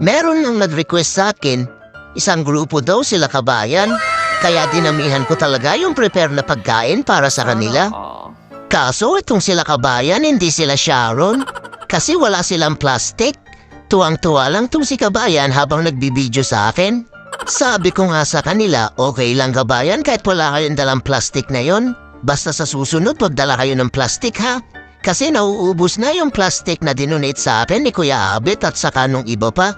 Meron nang nag-request sa akin, isang grupo daw sila kabayan, kaya dinamihan ko talaga yung prepare na pagkain para sa kanila. Kaso itong sila kabayan, hindi sila Sharon, kasi wala silang plastic. Tuwang-tuwa lang tong si kabayan habang nagbibideo sa akin. Sabi ko nga sa kanila, okay lang kabayan kahit wala kayong dalang plastic na yon. Basta sa susunod, magdala kayo ng plastic ha. Kasi nauubos na yung plastic na dinonate sa akin ni Kuya Abet at saka nung iba pa.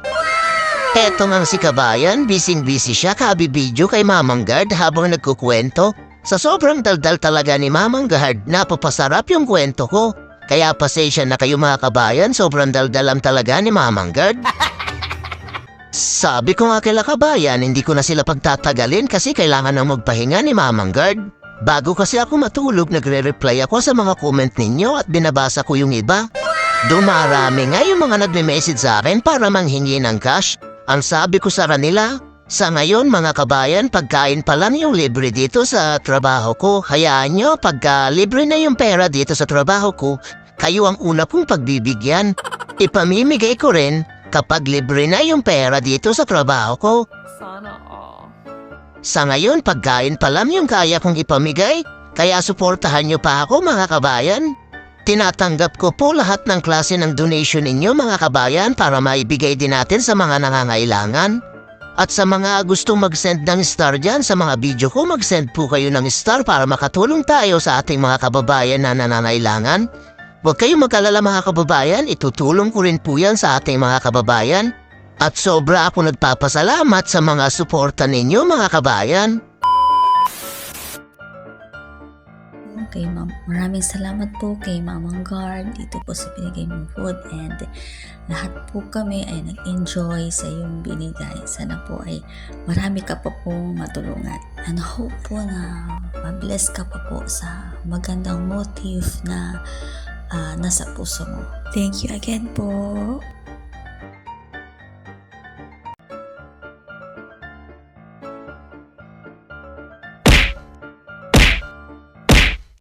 Eto nga si kabayan, busy siya kabibidyo kay Mamang Guard habang nagkukwento. Sa sobrang daldal talaga ni Mamang Guard, napapasarap yung kwento ko. Kaya pasensya na kayo mga kabayan, sobrang daldalam talaga ni Mamang Guard. Sabi ko nga kila kabayan, hindi ko na sila pagtatagalin kasi kailangan na magpahinga ni Mamang Guard. Bago kasi ako matulog, nagre-reply ako sa mga comment ninyo at binabasa ko yung iba. Dumarami nga yung mga nagme-message sa akin para manghingi ng cash. Ang sabi ko sa kanila, sa ngayon mga kabayan, pagkain pa lang yung libre dito sa trabaho ko. Hayaan nyo, pagka libre na yung pera dito sa trabaho ko, kayo ang una pong pagbibigyan. Ipamimigay ko rin kapag libre na yung pera dito sa trabaho ko. Sana all. Sa ngayon, pagkain pa lang yung kaya kong ipamigay, kaya suportahan nyo pa ako mga kabayan. Tinatanggap ko po lahat ng klase ng donation ninyo mga kabayan para maibigay din natin sa mga nangangailangan. At sa mga gustong mag-send ng star dyan sa mga video ko, mag-send po kayo ng star para makatulong tayo sa ating mga kababayan na nanangailangan. Huwag kayong mag-alala mga kababayan, itutulong ko rin po yan sa ating mga kababayan. At sobra ako nagpapasalamat sa mga suporta ninyo mga kabayan. Okay, ma'am. Maraming salamat po kay Mamang Guard dito po sa binigay mong food and lahat po kami ay nag-enjoy sa iyong binigay. Sana po ay marami ka pa pong matulungan. And hope po na mabless ka pa po sa magandang motive na nasa puso mo. Thank you again po.